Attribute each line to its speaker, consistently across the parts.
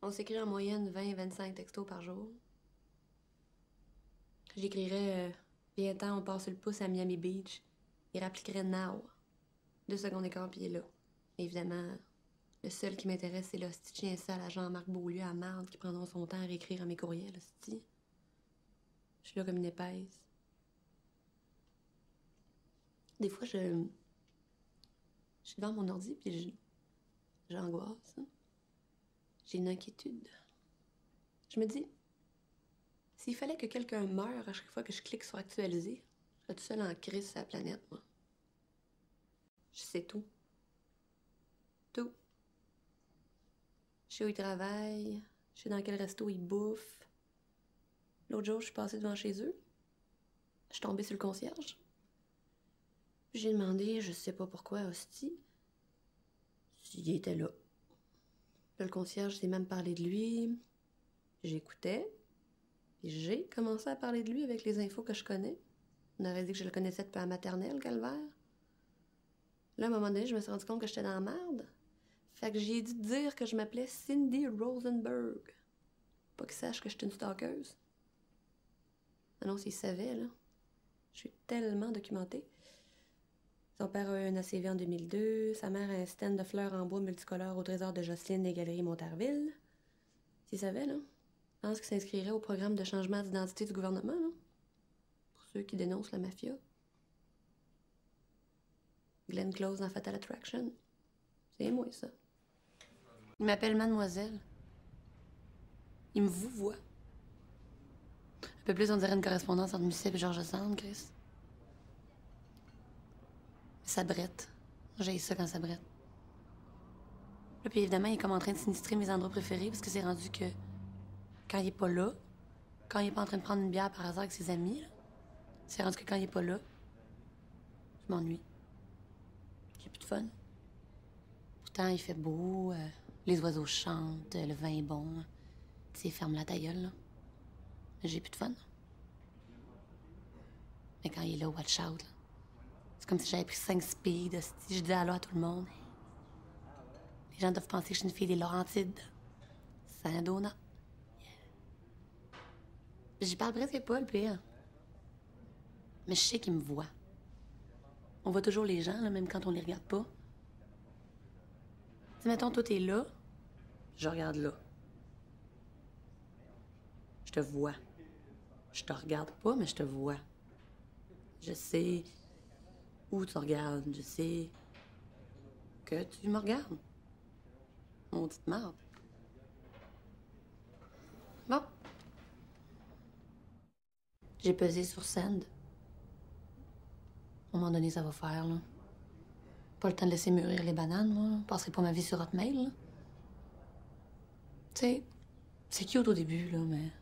Speaker 1: On s'écrit en moyenne 20-25 textos par jour. J'écrirais viens-t'en, on part sur le pouce à Miami Beach. Il rappliquerait now. 2 secondes d'écart, puis il est là. Évidemment, le seul qui m'intéresse, c'est l'hostie de chien sale à Jean-Marc Beaulieu à marde qui prendront son temps à réécrire à mes courriels, hostie. Je suis là comme une épaisse. Des fois, je suis devant mon ordi, puis j'angoisse. J'ai une inquiétude. Je me dis, s'il fallait que quelqu'un meure à chaque fois que je clique sur actualiser, je serais tout seul en crise sur la planète, moi. Je sais tout. Tout. Je sais où il travaille, je sais dans quel resto il bouffe. L'autre jour, je suis passée devant chez eux. Je suis tombée sur le concierge. J'ai demandé, je sais pas pourquoi, hostie, s'il était là. Là, le concierge s'est même parlé de lui. J'écoutais. Puis j'ai commencé à parler de lui avec les infos que je connais. On aurait dit que je le connaissais depuis la maternelle, calvaire. Là, à un moment donné, je me suis rendu compte que j'étais dans la merde. Fait que j'ai dû dire que je m'appelais Cindy Rosenberg. Pas qu'il sache que j'étais une stalkeuse. Ah non, s'il savait, là. Je suis tellement documentée. Son père a eu un ACV en 2002. Sa mère a un stand de fleurs en bois multicolore au trésor de Jocelyne des Galeries Montarville. S'il savait, là. Je pense qu'il s'inscrirait au programme de changement d'identité du gouvernement, là. Pour ceux qui dénoncent la mafia. Glenn Close dans Fatal Attraction. C'est moi, ça. Il m'appelle Mademoiselle. Il me vouvoie. Un peu plus, on dirait une correspondance entre Musset et Georges Sand, Chris. Ça brette. J'ai ça quand ça brette. Là, puis évidemment, il est comme en train de sinistrer mes endroits préférés parce que c'est rendu que quand il est pas là, quand il est pas en train de prendre une bière par hasard avec ses amis, là, c'est rendu que quand il est pas là, je m'ennuie. J'ai plus de fun. Pourtant, il fait beau, les oiseaux chantent, le vin est bon. Tu sais, ferme la ta gueule, là. J'ai plus de fun. Mais quand il est là, watch out, là. C'est comme si j'avais pris 5 speed, si je disais allô à tout le monde. Les gens doivent penser que je suis une fille des Laurentides. Saint-Donat. J'y parle presque pas, le pire. Mais je sais qu'ils me voient. On voit toujours les gens, là, même quand on les regarde pas. Si, mettons, toi, t'es là, je regarde là. Je te vois. Je te regarde pas, mais je te vois. Je sais où tu regardes. Je sais que tu me regardes. Maudite marde. Bon. J'ai pesé sur send. À un moment donné, ça va faire, là. Pas le temps de laisser mûrir les bananes, moi. Je passerai pas ma vie sur Hotmail, là. Tu sais, c'est cute au début, là, mais...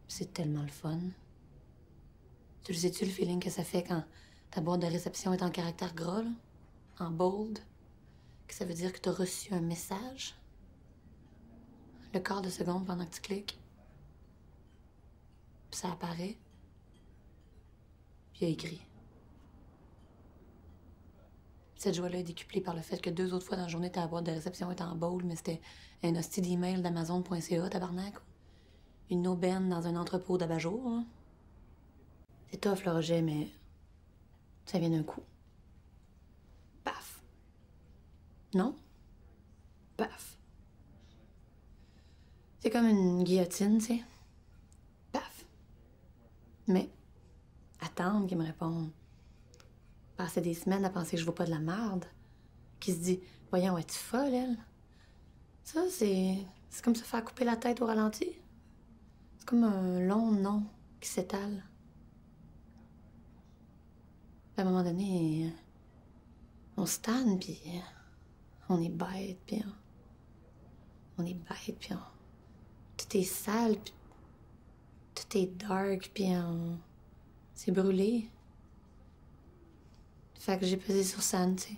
Speaker 1: c'est tellement le fun. Tu le sais-tu, le feeling que ça fait quand ta boîte de réception est en caractère gras, là? En bold? Que ça veut dire que t'as reçu un message? Le quart de seconde pendant que tu cliques. Puis ça apparaît. Puis il y a écrit. Cette joie-là est décuplée par le fait que 2 autres fois dans la journée, ta boîte de réception est en bold, mais c'était un hostie d'email d'Amazon.ca, tabarnak. Une aubaine dans un entrepôt d'abat-jour, hein. C'est tough, le rejet, mais ça vient d'un coup. Paf. Non? Paf. C'est comme une guillotine, tu sais. Paf. Mais attendre qu'il me réponde. Passer des semaines à penser que je vaux pas de la merde. Qui se dit, voyons, es-tu folle, elle? Ça, c'est comme se faire couper la tête au ralenti. C'est comme un long non qui s'étale. À un moment donné, on se tanne, puis on est bête, puis on est bête, puis tout est sale, puis tout est dark, puis c'est brûlé. Fait que j'ai pesé sur sand, tu sais.